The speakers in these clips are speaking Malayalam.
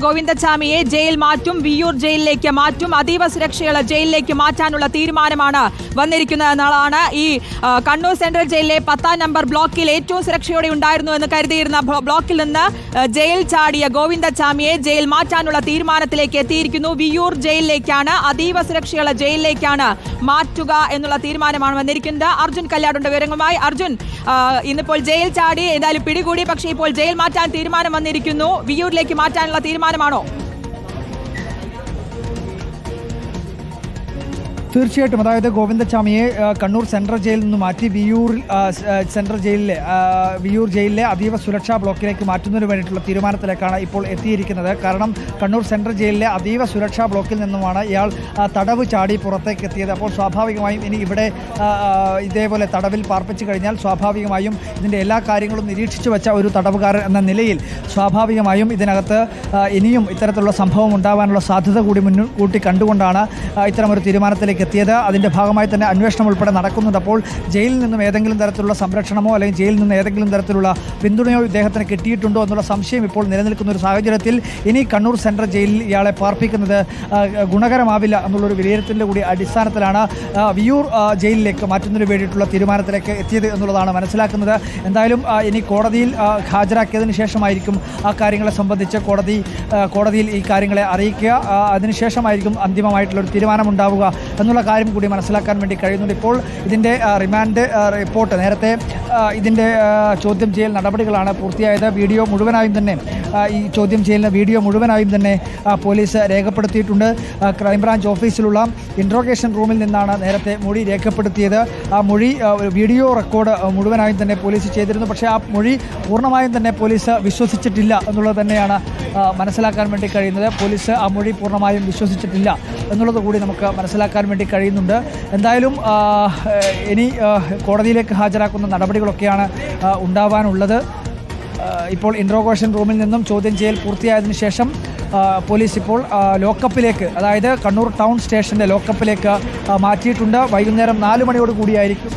ഗോവിന്ദച്ചാമിയെ ജയിൽ മാറ്റും, വിയ്യൂർ ജയിലിലേക്ക് മാറ്റും, അതീവ സുരക്ഷയുള്ള ജയിലിലേക്ക് മാറ്റാനുള്ള തീരുമാനമാണ് വന്നിരിക്കുന്നത് എന്നാണ്. ഈ കണ്ണൂർ സെൻട്രൽ ജയിലിലെ 10-ാം നമ്പർ ബ്ലോക്കിൽ ഏറ്റവും സുരക്ഷയോടെ ഉണ്ടായിരുന്നു എന്ന് കരുതിയിരുന്ന ബ്ലോക്കിൽ നിന്ന് ജയിൽ ചാടിയ ഗോവിന്ദച്ചാമിയെ ജയിൽ മാറ്റാനുള്ള തീരുമാനത്തിലേക്ക് എത്തിയിരിക്കുന്നു. വിയ്യൂർ ജയിലിലേക്കാണ്, അതീവ സുരക്ഷയുള്ള ജയിലിലേക്കാണ് മാറ്റുക എന്നുള്ള തീരുമാനമാണ് വന്നിരിക്കുന്നത്. അർജുൻ കല്യാടുണ്ട് വിവരങ്ങളുമായി. അർജുൻ, ഇന്നിപ്പോൾ ജയിൽ ചാടി ഏതായാലും പിടികൂടി, പക്ഷേ ഇപ്പോൾ ജയിൽ മാറ്റാൻ തീരുമാനം വന്നിരിക്കുന്നു. വിയ്യൂരിലേക്ക് മാറ്റാനുള്ള തീരുമാനമാണോ? തീർച്ചയായിട്ടും. അതായത് ഗോവിന്ദച്ചാമിയെ കണ്ണൂർ സെൻട്രൽ ജയിലിൽ നിന്ന് മാറ്റി വിയ്യൂർ ജയിലിലെ അതീവ സുരക്ഷാ ബ്ലോക്കിലേക്ക് മാറ്റുന്നതിന് വേണ്ടിയിട്ടുള്ള തീരുമാനത്തിലേക്കാണ് ഇപ്പോൾ എത്തിയിരിക്കുന്നത്. കാരണം കണ്ണൂർ സെൻട്രൽ ജയിലിലെ അതീവ സുരക്ഷാ ബ്ലോക്കിൽ നിന്നുമാണ് ഇയാൾ തടവ് ചാടി പുറത്തേക്ക് എത്തിയത്. അപ്പോൾ സ്വാഭാവികമായും ഇനി ഇവിടെ ഇതേപോലെ തടവിൽ പാർപ്പിച്ചു കഴിഞ്ഞാൽ സ്വാഭാവികമായും ഇതിൻ്റെ എല്ലാ കാര്യങ്ങളും നിരീക്ഷിച്ചു വെച്ച ഒരു തടവുകാരൻ എന്ന നിലയിൽ സ്വാഭാവികമായും ഇതിനകത്ത് ഇനിയും ഇത്തരത്തിലുള്ള സംഭവം ഉണ്ടാവാനുള്ള സാധ്യത കൂടി മുൻകൂട്ടി കണ്ടുകൊണ്ടാണ് ഇത്തരമൊരു തീരുമാനത്തിലേക്ക് എത്തിയത്. അതിൻ്റെ ഭാഗമായി തന്നെ അന്വേഷണം ഉൾപ്പെടെ നടക്കുന്നുണ്ട്. അപ്പോൾ ജയിലിൽ നിന്നും ഏതെങ്കിലും തരത്തിലുള്ള സംരക്ഷണമോ അല്ലെങ്കിൽ ജയിലിൽ നിന്ന് ഏതെങ്കിലും തരത്തിലുള്ള പിന്തുണയോ ഇദ്ദേഹത്തിന് കിട്ടിയിട്ടുണ്ടോ എന്നുള്ള സംശയം ഇപ്പോൾ നിലനിൽക്കുന്ന ഒരു സാഹചര്യത്തിൽ ഇനി കണ്ണൂർ സെൻട്രൽ ജയിലിൽ ഇയാളെ പാർപ്പിക്കുന്നത് ഗുണകരമാവില്ല എന്നുള്ളൊരു വിലയിരുത്തലിൻ്റെ കൂടി അടിസ്ഥാനത്തിലാണ് വിയ്യൂർ ജയിലിലേക്ക് മാറ്റുന്നതിന് വേണ്ടിയിട്ടുള്ള തീരുമാനത്തിലേക്ക് എത്തിയത് എന്നുള്ളതാണ് മനസ്സിലാക്കുന്നത്. എന്തായാലും ഇനി കോടതിയിൽ ഹാജരാക്കിയതിന് ശേഷമായിരിക്കും ആ കാര്യങ്ങളെ സംബന്ധിച്ച് കോടതിയിൽ ഈ കാര്യങ്ങളെ അറിയിക്കുക. അതിനുശേഷമായിരിക്കും അന്തിമമായിട്ടുള്ളൊരു തീരുമാനമുണ്ടാവുക എന്നുള്ള കാര്യം കൂടി മനസ്സിലാക്കാൻ വേണ്ടി കഴിയുന്നുണ്ട്. ഇപ്പോൾ ഇതിൻ്റെ റിമാൻഡ് റിപ്പോർട്ട് നേരത്തെ ഇതിൻ്റെ ചോദ്യം ചെയ്യൽ നടപടികളാണ് പൂർത്തിയായത്. വീഡിയോ മുഴുവനായും തന്നെ ഈ ചോദ്യം ചെയ്യലിന് വീഡിയോ മുഴുവനായും തന്നെ പോലീസ് രേഖപ്പെടുത്തിയിട്ടുണ്ട്. ക്രൈംബ്രാഞ്ച് ഓഫീസിലുള്ള ഇൻട്രോഗേഷൻ റൂമിൽ നിന്നാണ് നേരത്തെ മൊഴി രേഖപ്പെടുത്തിയത്. ആ മൊഴി വീഡിയോ റെക്കോർഡ് മുഴുവനായും തന്നെ പോലീസ് ചെയ്തിരുന്നു. പക്ഷേ ആ മൊഴി പൂർണ്ണമായും തന്നെ പോലീസ് വിശ്വസിച്ചിട്ടില്ല എന്നുള്ളത് തന്നെയാണ് മനസ്സിലാക്കാൻ വേണ്ടി കഴിയുന്നത്. പോലീസ് ആ മൊഴി പൂർണ്ണമായും വിശ്വസിച്ചിട്ടില്ല എന്നുള്ളത് കൂടി നമുക്ക് മനസ്സിലാക്കാൻ വേണ്ടി കഴിയുന്നുണ്ട്. എന്തായാലും ഇനി കോടതിയിലേക്ക് ഹാജരാക്കുന്ന നടപടികളൊക്കെയാണ് ഉണ്ടാവാനുള്ളത്. ഇപ്പോൾ ഇൻട്രോഗേഷൻ റൂമിൽ നിന്നും ചോദ്യം ചെയ്യൽ പൂർത്തിയായതിനു ശേഷം പോലീസ് ഇപ്പോൾ ലോക്കപ്പിലേക്ക്, അതായത് കണ്ണൂർ ടൗൺ സ്റ്റേഷൻ്റെ ലോക്കപ്പിലേക്ക് മാറ്റിയിട്ടുണ്ട്. വൈകുന്നേരം 4 മണിയോട് കൂടിയായിരിക്കും.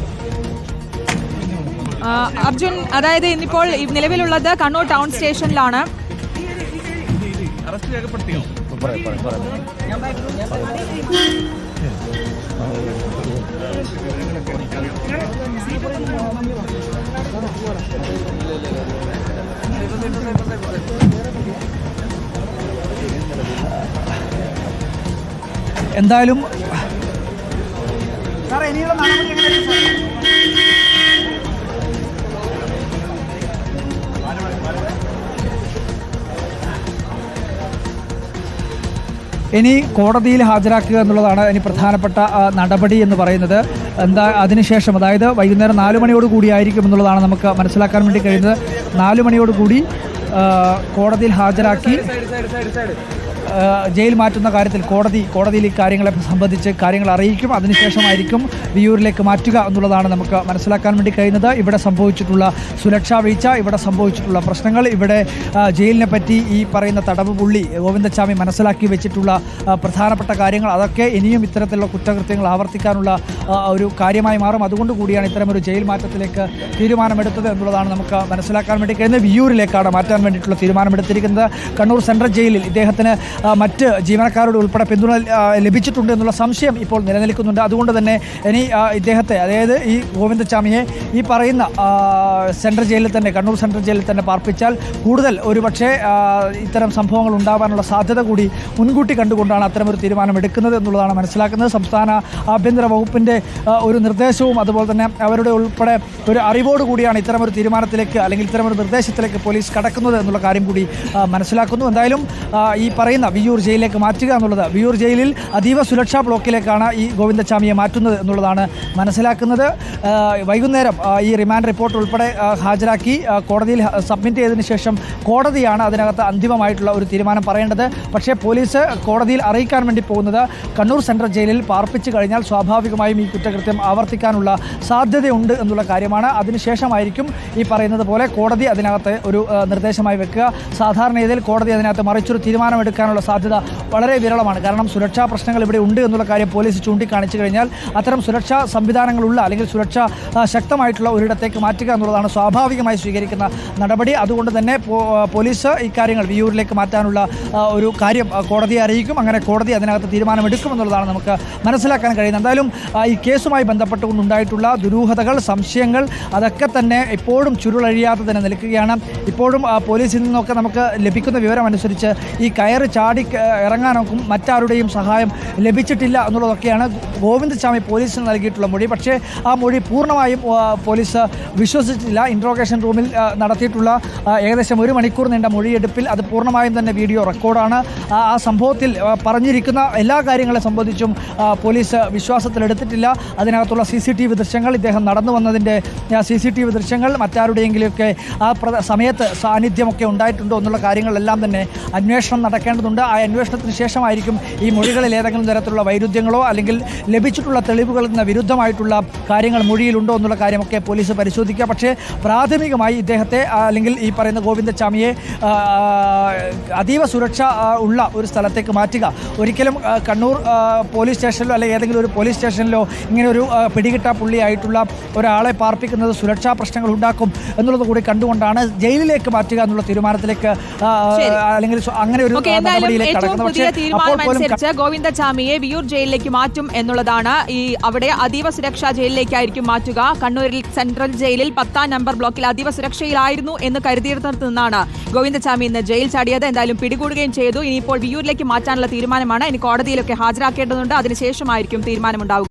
അർജുൻ, അതായത് ഇന്നിപ്പോൾ നിലവിലുള്ളത് കണ്ണൂർ ടൗൺ സ്റ്റേഷനിലാണ്. എന്തായാലും സാറേ ഇനിയുള്ള നടപടി എങ്ങനെയാണ്? ഇനി കോടതിയിൽ ഹാജരാക്കുക എന്നുള്ളതാണ് ഇനി പ്രധാനപ്പെട്ട നടപടി എന്ന് പറയുന്നത്. അതിനുശേഷം അതായത് വൈകുന്നേരം 4 മണിയോട് കൂടിയായിരിക്കും എന്നുള്ളതാണ് നമുക്ക് മനസ്സിലാക്കാൻ വേണ്ടി കഴിയുന്നത്. 4 മണിയോട് കൂടി കോടതിയിൽ ഹാജരാക്കി ജയിൽ മാറ്റുന്ന കാര്യത്തിൽ കോടതിയിൽ ഈ കാര്യങ്ങളെ സംബന്ധിച്ച് കാര്യങ്ങൾ അറിയിക്കും. അതിനുശേഷമായിരിക്കും വിയ്യൂരിലേക്ക് മാറ്റുക എന്നുള്ളതാണ് നമുക്ക് മനസ്സിലാക്കാൻ വേണ്ടി കഴിയുന്നത്. ഇവിടെ സംഭവിച്ചിട്ടുള്ള സുരക്ഷാ വീഴ്ച, ഇവിടെ സംഭവിച്ചിട്ടുള്ള പ്രശ്നങ്ങൾ, ഇവിടെ ജയിലിനെ പറ്റി ഈ പറയുന്ന തടവ് പുള്ളി ഗോവിന്ദച്ചാമി മനസ്സിലാക്കി വെച്ചിട്ടുള്ള പ്രധാനപ്പെട്ട കാര്യങ്ങൾ, അതൊക്കെ ഇനിയും ഇത്തരത്തിലുള്ള കുറ്റകൃത്യങ്ങൾ ആവർത്തിക്കാനുള്ള ഒരു കാര്യമായി മാറും. അതുകൊണ്ട് കൂടിയാണ് ഇത്തരമൊരു ജയിൽ മാറ്റത്തിലേക്ക് തീരുമാനമെടുത്തത് എന്നുള്ളതാണ് നമുക്ക് മനസ്സിലാക്കാൻ വേണ്ടി കഴിയുന്നത്. വിയ്യൂരിലേക്കാണ് മാറ്റാൻ വേണ്ടിയിട്ടുള്ള തീരുമാനമെടുത്തിരിക്കുന്നത്. കണ്ണൂർ സെൻട്രൽ ജയിലിൽ ഇദ്ദേഹത്തിന് മറ്റ് ജീവനക്കാരുടെ ഉൾപ്പെടെ പിന്തുണ ലഭിച്ചിട്ടുണ്ട് എന്നുള്ള സംശയം ഇപ്പോൾ നിലനിൽക്കുന്നുണ്ട്. അതുകൊണ്ട് തന്നെ ഇനി ഇദ്ദേഹത്തെ, അതായത് ഈ ഗോവിന്ദച്ചാമിയെ ഈ പറയുന്ന സെൻട്രൽ ജയിലിൽ തന്നെ, കണ്ണൂർ സെൻട്രൽ ജയിലിൽ തന്നെ പാർപ്പിച്ചാൽ കൂടുതൽ ഒരുപക്ഷെ ഇത്തരം സംഭവങ്ങൾ ഉണ്ടാകാനുള്ള സാധ്യത കൂടി മുൻകൂട്ടി കണ്ടുകൊണ്ടാണ് അത്തരമൊരു തീരുമാനമെടുക്കുന്നത് എന്നുള്ളതാണ് മനസ്സിലാക്കുന്നത്. സംസ്ഥാന ആഭ്യന്തര വകുപ്പിൻ്റെ ഒരു നിർദ്ദേശവും അതുപോലെ തന്നെ അവരുടെ ഉൾപ്പെടെ ഒരു അറിവോടുകൂടിയാണ് ഇത്തരമൊരു തീരുമാനത്തിലേക്ക് അല്ലെങ്കിൽ ഇത്തരമൊരു നിർദ്ദേശത്തിലേക്ക് പോലീസ് കടക്കുന്നത് എന്നുള്ള കാര്യം കൂടി മനസ്സിലാക്കുന്നു. എന്തായാലും ഈ പറയുന്ന വിയ്യൂർ ജയിലിലേക്ക് മാറ്റുക എന്നുള്ളത്, വിയ്യൂർ ജയിലിൽ അതീവ സുരക്ഷാ ബ്ലോക്കിലേക്കാണ് ഈ ഗോവിന്ദച്ചാമിയെ മാറ്റുന്നത് എന്നുള്ളതാണ് മനസ്സിലാക്കുന്നത്. വൈകുന്നേരം ഈ റിമാൻഡ് റിപ്പോർട്ട് ഉൾപ്പെടെ ഹാജരാക്കി കോടതിയിൽ സബ്മിറ്റ് ചെയ്തതിന് ശേഷം കോടതിയാണ് അതിനകത്ത് അന്തിമമായിട്ടുള്ള ഒരു തീരുമാനം പറയേണ്ടത്. പക്ഷേ പോലീസ് കോടതിയിൽ അറിയിക്കാൻ വേണ്ടി പോകുന്നത് കണ്ണൂർ സെൻട്രൽ ജയിലിൽ പാർപ്പിച്ചു കഴിഞ്ഞാൽ സ്വാഭാവികമായും ഈ കുറ്റകൃത്യം ആവർത്തിക്കാനുള്ള സാധ്യതയുണ്ട് എന്നുള്ള കാര്യമാണ്. അതിനുശേഷമായിരിക്കും ഈ പറയുന്നത് പോലെ കോടതി അതിനകത്ത് ഒരു നിർദ്ദേശമായി വെക്കുക. സാധാരണ രീതിയിൽ കോടതി അതിനകത്ത് മറിച്ചൊരു തീരുമാനമെടുക്കാനുള്ള മാറ്റാനുള്ള സാധ്യത വളരെ വിരളമാണ്. കാരണം സുരക്ഷാ പ്രശ്നങ്ങൾ ഇവിടെ ഉണ്ട് എന്നുള്ള കാര്യം പോലീസ് ചൂണ്ടിക്കാണിച്ചു കഴിഞ്ഞാൽ അത്തരം സുരക്ഷാ സംവിധാനങ്ങളുള്ള അല്ലെങ്കിൽ സുരക്ഷ ശക്തമായിട്ടുള്ള ഒരിടത്തേക്ക് മാറ്റുക എന്നുള്ളതാണ് സ്വാഭാവികമായി സ്വീകരിക്കുന്ന നടപടി. അതുകൊണ്ട് തന്നെ പോലീസ് ഇക്കാര്യങ്ങൾ വിയ്യൂരിലേക്ക് മാറ്റാനുള്ള ഒരു കാര്യം കോടതിയെ അറിയിക്കും. അങ്ങനെ കോടതി അതിനകത്ത് തീരുമാനമെടുക്കുമെന്നുള്ളതാണ് നമുക്ക് മനസ്സിലാക്കാൻ കഴിയുന്നത്. എന്തായാലും ഈ കേസുമായി ബന്ധപ്പെട്ടുകൊണ്ടുണ്ടായിട്ടുള്ള ദുരൂഹതകൾ, സംശയങ്ങൾ അതൊക്കെ തന്നെ ഇപ്പോഴും ചുരുളഴിയാതെ തന്നെ നിൽക്കുകയാണ്. ഇപ്പോഴും പോലീസിൽ നിന്നൊക്കെ നമുക്ക് ലഭിക്കുന്ന വിവരം അനുസരിച്ച് ഈ കയറ് ചാടി ഇറങ്ങാനൊക്കെ മറ്റാരുടെയും സഹായം ലഭിച്ചിട്ടില്ല എന്നുള്ളതൊക്കെയാണ് ഗോവിന്ദസ്വാമി പോലീസിന് നൽകിയിട്ടുള്ള മൊഴി. പക്ഷേ ആ മൊഴി പൂർണ്ണമായും പോലീസ് വിശ്വസിച്ചില്ല. ഇൻട്രോഗേഷൻ റൂമിൽ നടത്തിയിട്ടുള്ള ഏകദേശം 1 മണിക്കൂർ നീണ്ട മൊഴിയെടുപ്പിൽ അത് പൂർണ്ണമായും തന്നെ വീഡിയോ റെക്കോർഡാണ്. ആ സംഭവത്തിൽ പറഞ്ഞിരിക്കുന്ന എല്ലാ കാര്യങ്ങളെ സംബന്ധിച്ചും പോലീസ് വിശ്വാസത്തിലെടുത്തിട്ടില്ല. അതിനകത്തുള്ള CCTV ദൃശ്യങ്ങൾ, ഇദ്ദേഹം നടന്നു വന്നതിൻ്റെ CCTV ദൃശ്യങ്ങൾ, മറ്റാരുടെയെങ്കിലുമൊക്കെ ആ സമയത്ത് സാന്നിധ്യമൊക്കെ ഉണ്ടായിട്ടുണ്ടോ എന്നുള്ള കാര്യങ്ങളെല്ലാം തന്നെ അന്വേഷണം നടക്കേണ്ടതുണ്ട്. ആ അന്വേഷണത്തിന് ശേഷമായിരിക്കും ഈ മൊഴികളിൽ ഏതെങ്കിലും തരത്തിലുള്ള വൈരുദ്ധ്യങ്ങളോ അല്ലെങ്കിൽ ലഭിച്ചിട്ടുള്ള തെളിവുകളിൽ നിന്ന് വിരുദ്ധമായിട്ടുള്ള കാര്യങ്ങൾ മൊഴിയിലുണ്ടോ എന്നുള്ള കാര്യമൊക്കെ പോലീസ് പരിശോധിക്കുക. പക്ഷേ പ്രാഥമികമായി ഇദ്ദേഹത്തെ അല്ലെങ്കിൽ ഈ പറയുന്ന ഗോവിന്ദസ്വാമിയെ അതീവ സുരക്ഷ ഉള്ള ഒരു സ്ഥലത്തേക്ക് മാറ്റുക. ഒരിക്കലും കണ്ണൂർ പോലീസ് സ്റ്റേഷനിലോ അല്ലെങ്കിൽ ഏതെങ്കിലും ഒരു പോലീസ് സ്റ്റേഷനിലോ ഇങ്ങനെ ഒരു പിടികിട്ടാ പുള്ളിയായിട്ടുള്ള ഒരാളെ പാർപ്പിക്കുന്നത് സുരക്ഷാ പ്രശ്നങ്ങൾ ഉണ്ടാക്കും എന്നുള്ളത് കൂടി കണ്ടുകൊണ്ടാണ് ജയിലിലേക്ക് മാറ്റുക എന്നുള്ള തീരുമാനത്തിലേക്ക് അല്ലെങ്കിൽ അങ്ങനെ ഒരു നടപടിയിലേക്ക് കടക്കുന്നത്. ഗോവിന്ദസ്വാമിയെ വിയ്യൂർ ജയിലിലേക്ക് മാറ്റും എന്നുള്ളതാണ്. ഈ അവിടെ അതീവ സുരക്ഷാ ജയിലിലേക്കായിരിക്കും മാറ്റുക. കണ്ണൂരിൽ സെൻട്രൽ ജയിലിൽ 10-ാം നമ്പർ ബ്ലോക്കിൽ അതീവ സുരക്ഷയിലായിരുന്നു എന്ന് കരുതിയിടത്ത് നിന്നാണ് ഗോവിന്ദസ്വാമി ഇന്ന് ജയിൽ ചാടിയത്. എന്തായാലും പിടികൂടുകയും ചെയ്തു. ഇനിയിപ്പോൾ വിയ്യൂരിലേക്ക് മാറ്റാനുള്ള തീരുമാനമാണ്. ഇനി കോടതിയിലൊക്കെ ഹാജരാക്കേണ്ടതുണ്ട്. അതിനുശേഷമായിരിക്കും തീരുമാനമുണ്ടാവുക.